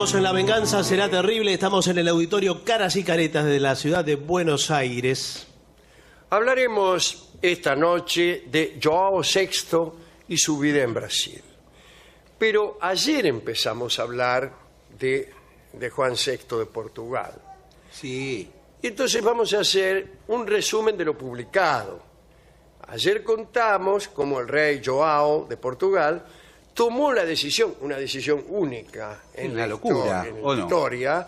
En La venganza será terrible. Estamos en el auditorio Caras y Caretas de la ciudad de Buenos Aires. Hablaremos esta noche de João VI y su vida en Brasil. Pero ayer empezamos a hablar de Juan VI de Portugal. Sí. Y entonces vamos a hacer un resumen de lo publicado. Ayer contamos cómo el rey João de Portugal tomó la decisión, una decisión única en la locura, historia,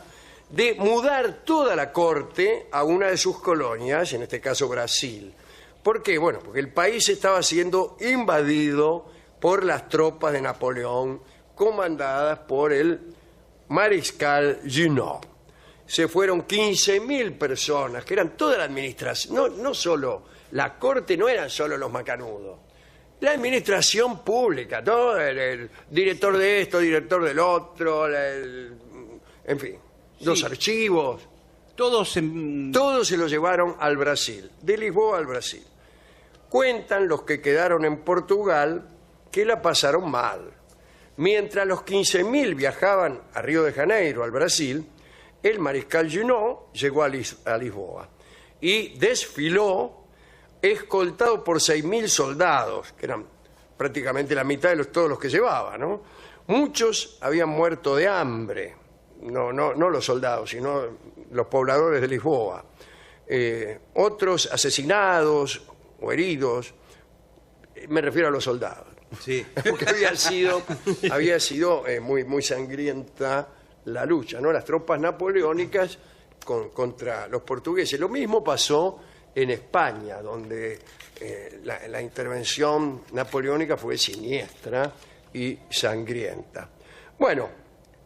de mudar toda la corte a una de sus colonias, en este caso Brasil. ¿Por qué? Bueno, porque el país estaba siendo invadido por las tropas de Napoleón, comandadas por el mariscal Junot. Se fueron 15.000 personas, que eran toda la administración, no solo la corte, no eran solo los macanudos. La administración pública, ¿no? El director de esto, director del otro, en fin, los archivos. Todos se lo llevaron al Brasil, de Lisboa al Brasil. Cuentan los que quedaron en Portugal que la pasaron mal. Mientras los 15.000 viajaban a Río de Janeiro, al Brasil, el mariscal Junot llegó a Lisboa y desfiló escoltado por 6.000 soldados, que eran prácticamente la mitad de todos los que llevaba, ¿no? Muchos habían muerto de hambre, no los soldados, sino los pobladores de Lisboa. Otros asesinados o heridos, me refiero a los soldados. Sí. Porque había sido muy sangrienta la lucha, ¿no? Las tropas napoleónicas contra los portugueses. Lo mismo pasó en España, donde la intervención napoleónica fue siniestra y sangrienta. Bueno,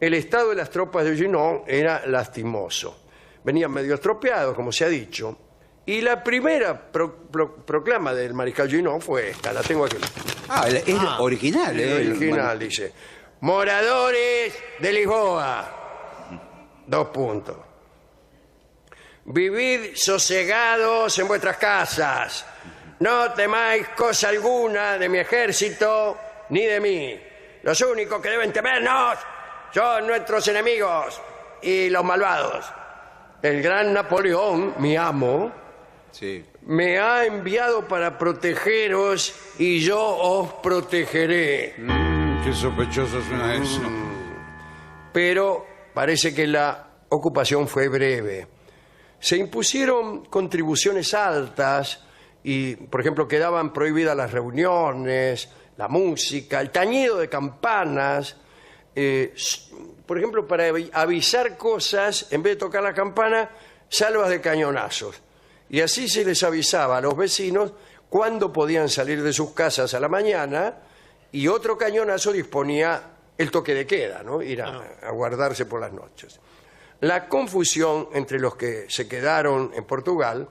el estado de las tropas de Junot era lastimoso. Venían medio estropeados, como se ha dicho, y la primera proclama del mariscal Junot fue esta, la tengo aquí. Es original. Original, dice: moradores de Lisboa, 2 puntos. Vivid sosegados en vuestras casas. No temáis cosa alguna de mi ejército ni de mí. Los únicos que deben temernos son nuestros enemigos y los malvados. El gran Napoleón, mi amo, me ha enviado para protegeros y yo os protegeré. Qué sospechoso suena eso. Pero parece que la ocupación fue breve. Se impusieron contribuciones altas y, por ejemplo, quedaban prohibidas las reuniones, la música, el tañido de campanas. Por ejemplo, para avisar cosas, en vez de tocar la campana, salvas de cañonazos. Y así se les avisaba a los vecinos cuándo podían salir de sus casas a la mañana, y otro cañonazo disponía el toque de queda, ¿no? Ir a guardarse por las noches. La confusión entre los que se quedaron en Portugal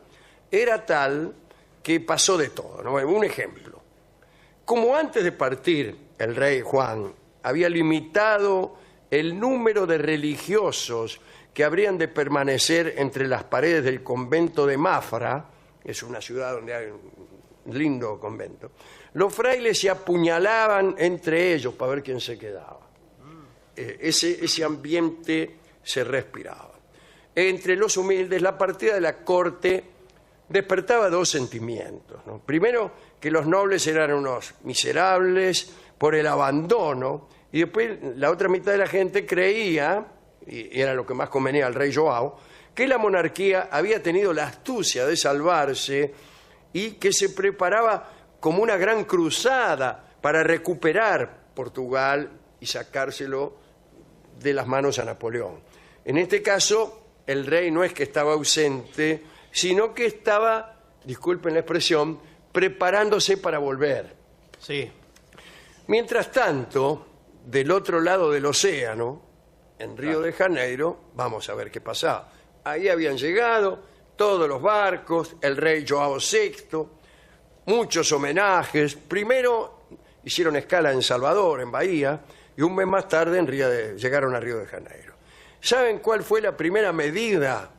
era tal que pasó de todo, ¿no? Un ejemplo. Como antes de partir, el rey Juan había limitado el número de religiosos que habrían de permanecer entre las paredes del convento de Mafra, que es una ciudad donde hay un lindo convento, los frailes se apuñalaban entre ellos para ver quién se quedaba. Ese ambiente se respiraba. Entre los humildes, la partida de la corte despertaba 2 sentimientos, ¿no? Primero, que los nobles eran unos miserables por el abandono, y después la otra mitad de la gente creía, y era lo que más convenía al rey João, que la monarquía había tenido la astucia de salvarse y que se preparaba como una gran cruzada para recuperar Portugal y sacárselo de las manos a Napoleón. En este caso, el rey no es que estaba ausente, sino que estaba, disculpen la expresión, preparándose para volver. Sí. Mientras tanto, del otro lado del océano, en Río de Janeiro, vamos a ver qué pasaba. Ahí habían llegado todos los barcos, el rey João VI, muchos homenajes. Primero hicieron escala en Salvador, en Bahía, y un mes más tarde llegaron a Río de Janeiro. ¿Saben cuál fue la primera medida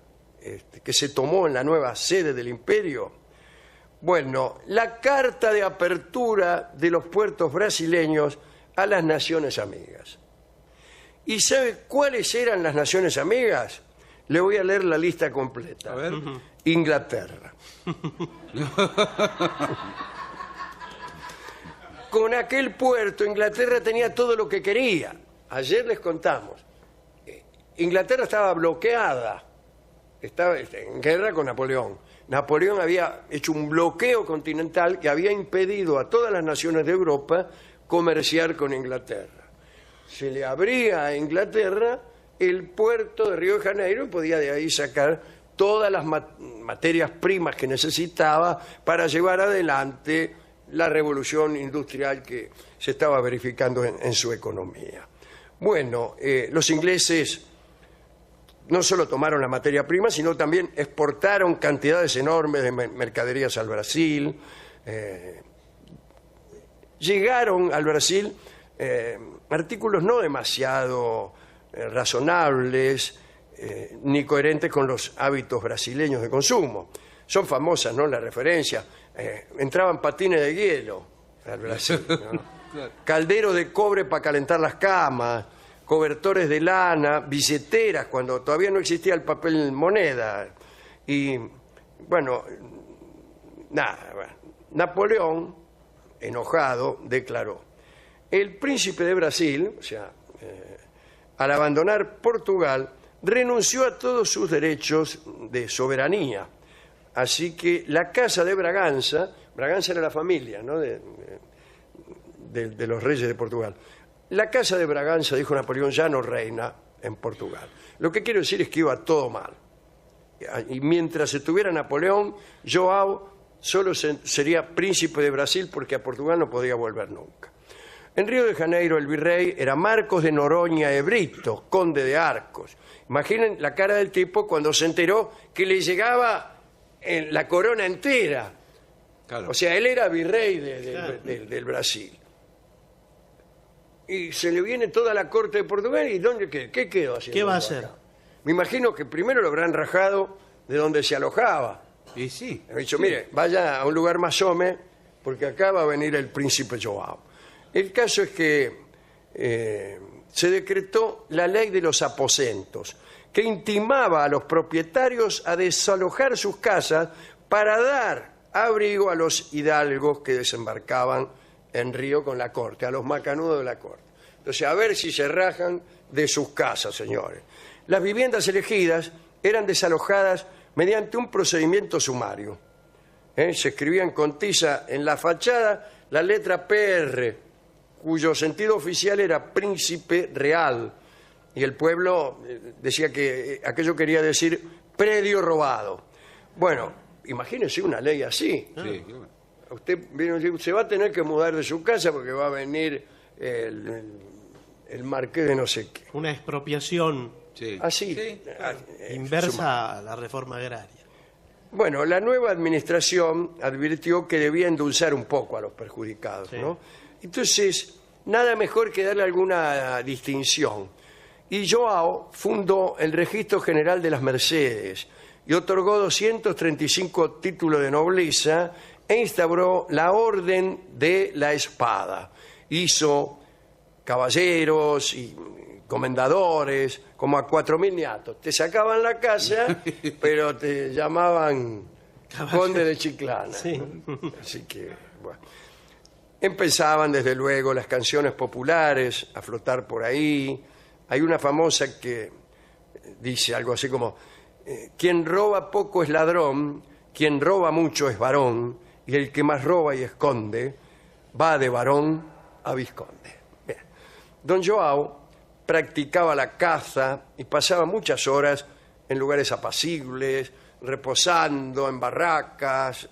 que se tomó en la nueva sede del imperio? Bueno, la carta de apertura de los puertos brasileños a las naciones amigas. ¿Y sabe cuáles eran las naciones amigas? Le voy a leer la lista completa. A ver. Inglaterra. Con aquel puerto, Inglaterra tenía todo lo que quería. Ayer les contamos. Inglaterra estaba bloqueada. Estaba en guerra con Napoleón. Napoleón había hecho un bloqueo continental que había impedido a todas las naciones de Europa comerciar con Inglaterra. Se le abría a Inglaterra el puerto de Río de Janeiro y podía de ahí sacar todas las materias primas que necesitaba para llevar adelante la revolución industrial que se estaba verificando en su economía. Bueno, los ingleses no solo tomaron la materia prima, sino también exportaron cantidades enormes de mercaderías al Brasil. Llegaron al Brasil artículos no demasiado razonables ni coherentes con los hábitos brasileños de consumo. Son famosas, ¿no?, la referencia. Entraban patines de hielo al Brasil, ¿no? Calderos de cobre para calentar las camas, cobertores de lana, billeteras, cuando todavía no existía el papel moneda. Y, bueno, Napoleón, enojado, declaró: el príncipe de Brasil, o sea, al abandonar Portugal, renunció a todos sus derechos de soberanía. Así que la casa de Braganza era la familia, ¿no?, de los reyes de Portugal. La casa de Braganza, dijo Napoleón, ya no reina en Portugal. Lo que quiero decir es que iba todo mal. Y mientras estuviera Napoleón, João solo sería príncipe de Brasil porque a Portugal no podía volver nunca. En Río de Janeiro el virrey era Marcos de Noronha e Brito, conde de Arcos. Imaginen la cara del tipo cuando se enteró que le llegaba en la corona entera. Claro. O sea, él era virrey del Brasil. Y se le viene toda la corte de Portugal. ¿Y qué quedó haciendo? ¿Qué va a acá? hacer? Me imagino que primero lo habrán rajado de donde se alojaba. Y sí. Ha dicho, mire, vaya a un lugar más home, porque acá va a venir el príncipe João. El caso es que se decretó la ley de los aposentos, que intimaba a los propietarios a desalojar sus casas para dar abrigo a los hidalgos que desembarcaban en Río con la corte, a los macanudos de la corte. Entonces, a ver si se rajan de sus casas, señores. Las viviendas elegidas eran desalojadas mediante un procedimiento sumario. Se escribían con tiza en la fachada la letra PR, cuyo sentido oficial era príncipe real, y el pueblo decía que aquello quería decir predio robado. Bueno, imagínese una ley así. Sí, claro. Usted se va a tener que mudar de su casa porque va a venir el marqués de no sé qué. Una expropiación Sí. Así. Sí, claro. inversa a la reforma agraria. Bueno, la nueva administración advirtió que debía endulzar un poco a los perjudicados, Sí. ¿no? Entonces, nada mejor que darle alguna distinción. Y João fundó el Registro General de las Mercedes y otorgó 235 títulos de nobleza e instauró la Orden de la Espada. Hizo caballeros y comendadores, como a 4.000 niatos. Te sacaban la casa, pero te llamaban conde de Chiclana. Sí. ¿no? Así que, bueno. Empezaban, desde luego, las canciones populares a flotar por ahí. Hay una famosa que dice algo así como: quien roba poco es ladrón, quien roba mucho es varón, y el que más roba y esconde va de varón a vizconde. Bien. Don João practicaba la caza y pasaba muchas horas en lugares apacibles, reposando en barracas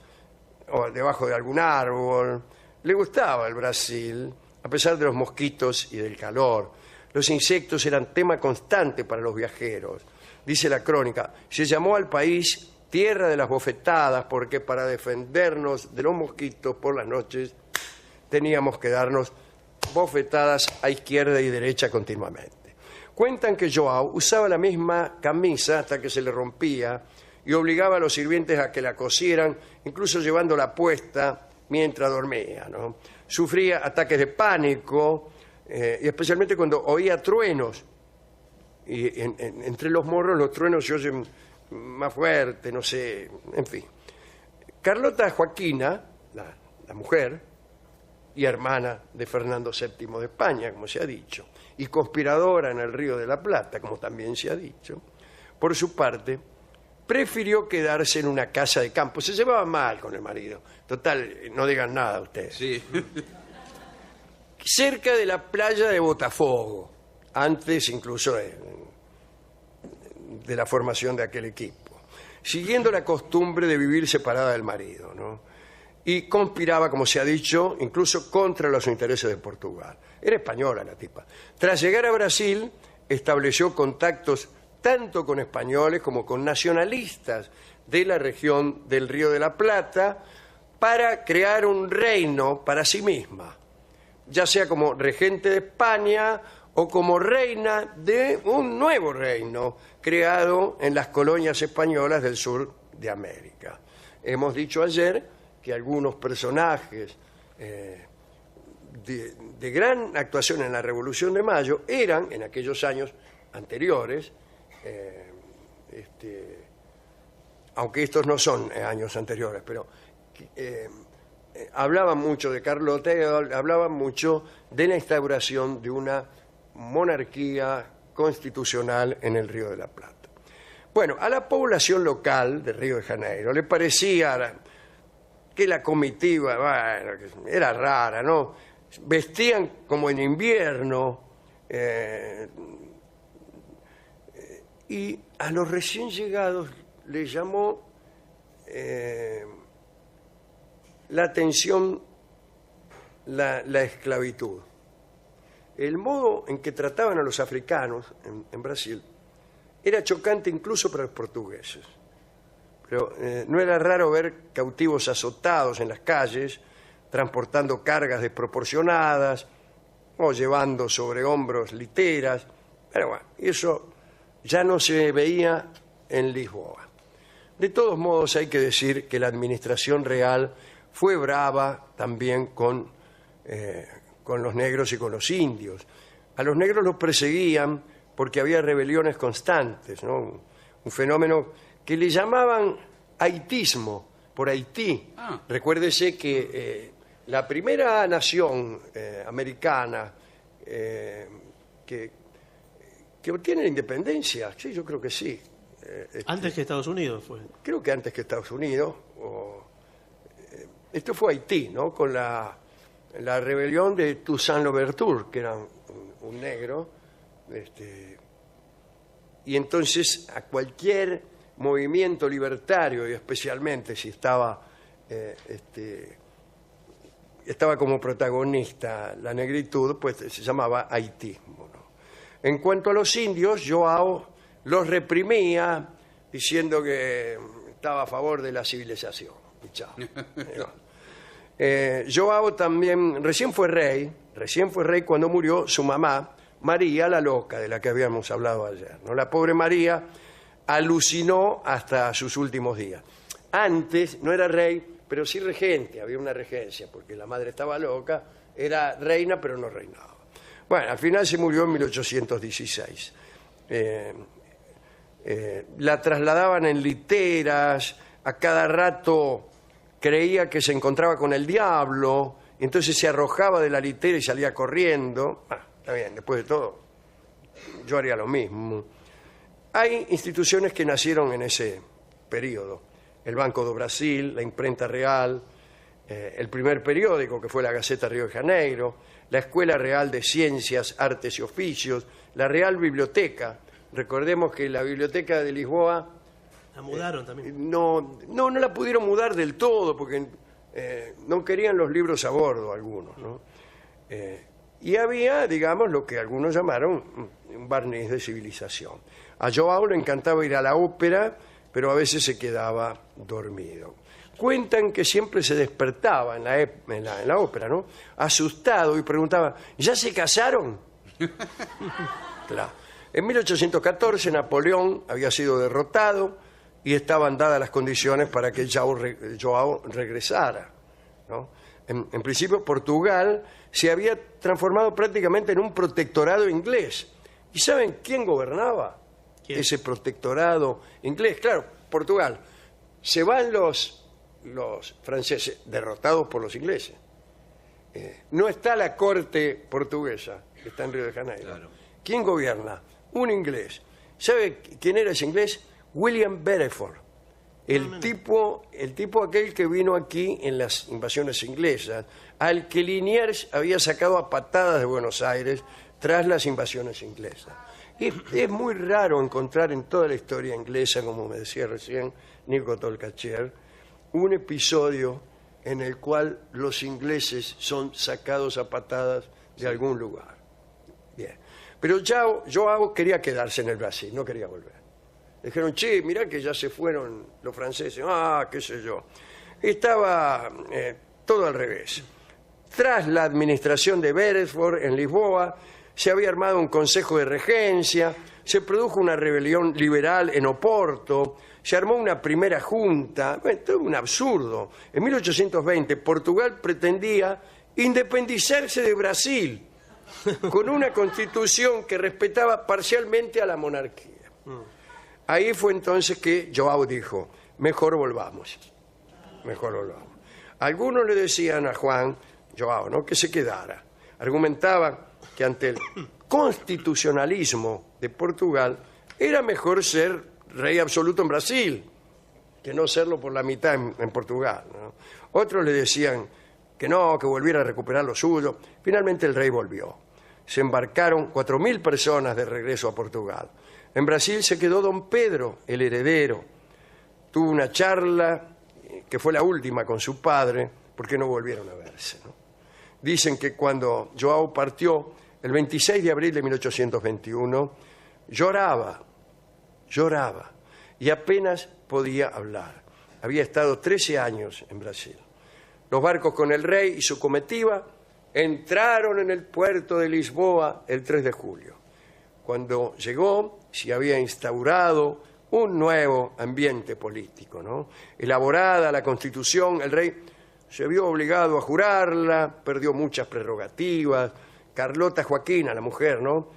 o debajo de algún árbol. Le gustaba el Brasil, a pesar de los mosquitos y del calor. Los insectos eran tema constante para los viajeros. Dice la crónica, se llamó al país Tierra de las Bofetadas porque para defendernos de los mosquitos por las noches teníamos que darnos bofetadas a izquierda y derecha continuamente. Cuentan que João usaba la misma camisa hasta que se le rompía y obligaba a los sirvientes a que la cosieran, incluso llevándola puesta mientras dormía, ¿no? Sufría ataques de pánico y especialmente cuando oía truenos y entre los morros los truenos se oyen más fuerte, no sé, en fin. Carlota Joaquina, la mujer, y hermana de Fernando VII de España, como se ha dicho, y conspiradora en el Río de la Plata, como también se ha dicho, por su parte, prefirió quedarse en una casa de campo. Se llevaba mal con el marido. Total, no digan nada ustedes. Sí. Cerca de la playa de Botafogo, antes incluso de la formación de aquel equipo, siguiendo la costumbre de vivir separada del marido, ¿no? Y conspiraba, como se ha dicho, incluso contra los intereses de Portugal. Era española la tipa. Tras llegar a Brasil, estableció contactos tanto con españoles como con nacionalistas de la región del Río de la Plata para crear un reino para sí misma, ya sea como regente de España o como reina de un nuevo reino creado en las colonias españolas del sur de América. Hemos dicho ayer que algunos personajes de gran actuación en la Revolución de Mayo eran, en aquellos años anteriores, aunque estos no son años anteriores, pero hablaban mucho de Carlota y hablaban mucho de la instauración de una monarquía constitucional en el Río de la Plata. Bueno, a la población local de Río de Janeiro le parecía que la comitiva, bueno, era rara, ¿no? Vestían como en invierno, y a los recién llegados les llamó la atención la esclavitud. El modo en que trataban a los africanos en Brasil era chocante incluso para los portugueses. Pero no era raro ver cautivos azotados en las calles, transportando cargas desproporcionadas o llevando sobre hombros literas. Pero bueno, eso ya no se veía en Lisboa. De todos modos, hay que decir que la administración real fue brava también con los negros y con los indios. A los negros los perseguían porque había rebeliones constantes, ¿no? Un fenómeno que le llamaban haitismo, por Haití. Recuérdese que la primera nación americana que obtiene la independencia, sí, yo creo que sí. Antes que Estados Unidos fue. Creo que antes que Estados Unidos. Esto fue Haití, ¿no? Con la rebelión de Toussaint Louverture, que era un negro. Y entonces a cualquier movimiento libertario, y especialmente si estaba como protagonista la negritud, pues se llamaba haitismo, ¿no? En cuanto a los indios, Joao los reprimía diciendo que estaba a favor de la civilización. Y chao. Joao también recién fue rey cuando murió su mamá, María la Loca, de la que habíamos hablado ayer, ¿no? La pobre María alucinó hasta sus últimos días. Antes no era rey, pero sí regente, había una regencia, porque la madre estaba loca, era reina, pero no reinaba. Bueno, al final se murió en 1816. La trasladaban en literas, a cada rato creía que se encontraba con el diablo, y entonces se arrojaba de la litera y salía corriendo. Está bien, después de todo, yo haría lo mismo. Hay instituciones que nacieron en ese periodo. El Banco do Brasil, la Imprenta Real, el primer periódico que fue la Gaceta Río de Janeiro, la Escuela Real de Ciencias, Artes y Oficios, la Real Biblioteca. Recordemos que la Biblioteca de Lisboa... La mudaron también. No la pudieron mudar del todo porque no querían los libros a bordo algunos, ¿no? Y había, digamos, lo que algunos llamaron un barniz de civilización. A Joao le encantaba ir a la ópera, pero a veces se quedaba dormido. Cuentan que siempre se despertaba en la ópera, ¿no? Asustado, y preguntaba, ¿ya se casaron? Claro. En 1814 Napoleón había sido derrotado y estaban dadas las condiciones para que Joao regresara, ¿no? En principio Portugal se había transformado prácticamente en un protectorado inglés, ¿Y saben quién gobernaba? ¿Quién? Ese protectorado inglés. Claro, Portugal. Se van los franceses, derrotados por los ingleses. No está la corte portuguesa, que está en Río de Janeiro. Claro. ¿Quién gobierna? Un inglés. ¿Sabe quién era ese inglés? William Beresford. El tipo aquel que vino aquí en las invasiones inglesas, al que Liniers había sacado a patadas de Buenos Aires tras las invasiones inglesas. Es muy raro encontrar en toda la historia inglesa, como me decía recién Nico Tolkacher, un episodio en el cual los ingleses son sacados a patadas de algún lugar. Bien. Pero João quería quedarse en el Brasil, no quería volver. Dijeron, che, mirá que ya se fueron los franceses. Ah, qué sé yo. Estaba todo al revés. Tras la administración de Beresford en Lisboa, se había armado un consejo de regencia, se produjo una rebelión liberal en Oporto, se armó una primera junta. Bueno, todo un absurdo. En 1820, Portugal pretendía independizarse de Brasil con una constitución que respetaba parcialmente a la monarquía. Ahí fue entonces que João dijo, mejor volvamos. Algunos le decían a João, ¿no?, que se quedara. Argumentaban que ante el constitucionalismo de Portugal era mejor ser rey absoluto en Brasil que no serlo por la mitad en Portugal, ¿no? Otros le decían que no, que volviera a recuperar lo suyo. Finalmente el rey volvió. Se embarcaron 4.000 personas de regreso a Portugal. En Brasil se quedó don Pedro, el heredero. Tuvo una charla, que fue la última con su padre, porque no volvieron a verse, ¿no? Dicen que cuando João partió, el 26 de abril de 1821, lloraba, y apenas podía hablar. Había estado 13 años en Brasil. Los barcos con el rey y su comitiva entraron en el puerto de Lisboa el 3 de julio. Cuando llegó, se había instaurado un nuevo ambiente político, ¿no? Elaborada la Constitución, el rey se vio obligado a jurarla, perdió muchas prerrogativas. Carlota Joaquina, la mujer, ¿no?,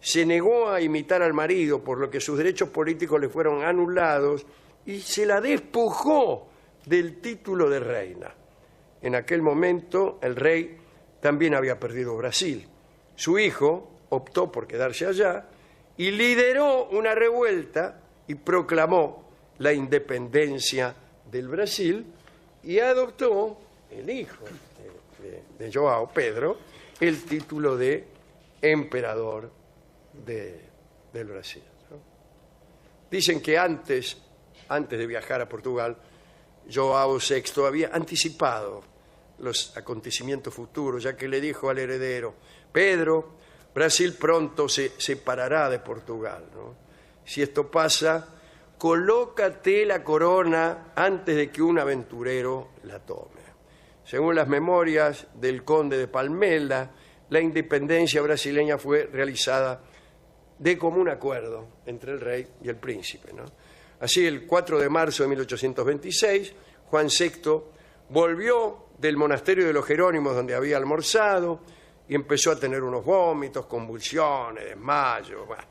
se negó a imitar al marido, por lo que sus derechos políticos le fueron anulados y se la despojó del título de reina. En aquel momento el rey también había perdido Brasil. Su hijo optó por quedarse allá y lideró una revuelta y proclamó la independencia del Brasil y adoptó el hijo de João, Pedro, el título de emperador del Brasil, ¿no? Dicen que antes de viajar a Portugal, João VI había anticipado los acontecimientos futuros, ya que le dijo al heredero, Pedro, Brasil pronto se separará de Portugal, ¿no? Si esto pasa, colócate la corona antes de que un aventurero la tome. Según las memorias del conde de Palmela, la independencia brasileña fue realizada de común acuerdo entre el rey y el príncipe, ¿no? Así, el 4 de marzo de 1826, Juan VI volvió del monasterio de los Jerónimos, donde había almorzado, y empezó a tener unos vómitos, convulsiones, desmayos. Bueno,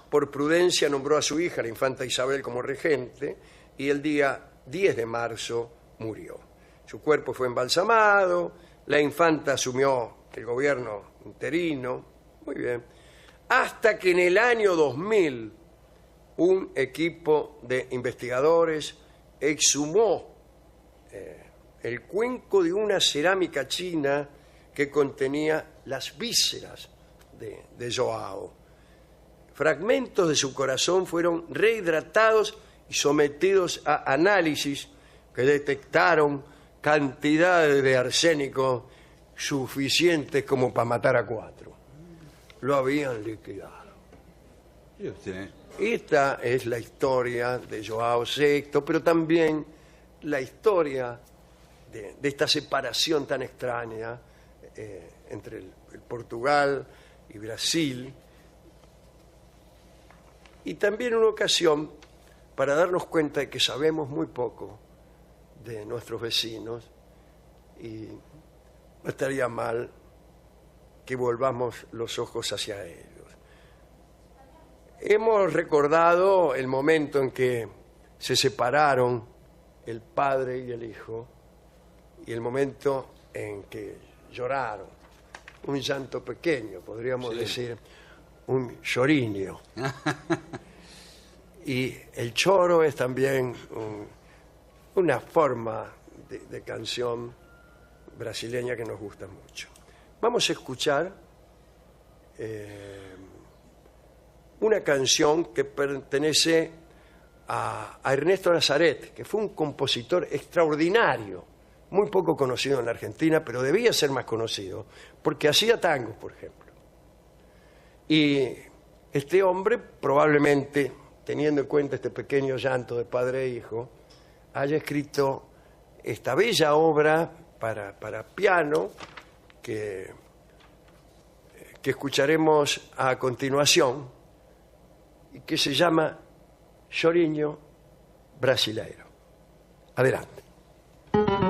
por prudencia nombró a su hija, la infanta Isabel, como regente, y el día 10 de marzo murió. Su cuerpo fue embalsamado, la infanta asumió el gobierno interino, muy bien, hasta que en el año 2000 un equipo de investigadores exhumó el cuenco de una cerámica china que contenía las vísceras de João. Fragmentos de su corazón fueron rehidratados y sometidos a análisis que detectaron cantidades de arsénico suficientes como para matar a 4. Lo habían liquidado. ¿Y usted? Esta es la historia de João VI, pero también la historia de esta separación tan extraña entre el Portugal y Brasil, y también una ocasión para darnos cuenta de que sabemos muy poco de nuestros vecinos y no estaría mal que volvamos los ojos hacia ellos. Hemos recordado el momento en que se separaron el padre y el hijo y el momento en que lloraron. Un llanto pequeño, podríamos decir, un lloriño. Y el choro es también una forma de canción brasileña que nos gusta mucho. Vamos a escuchar una canción que pertenece a Ernesto Nazaret, que fue un compositor extraordinario, muy poco conocido en la Argentina, pero debía ser más conocido, porque hacía tangos, por ejemplo. Y este hombre, probablemente, teniendo en cuenta este pequeño llanto de padre e hijo, haya escrito esta bella obra para piano que escucharemos a continuación y que se llama Chorinho Brasileiro. Adelante.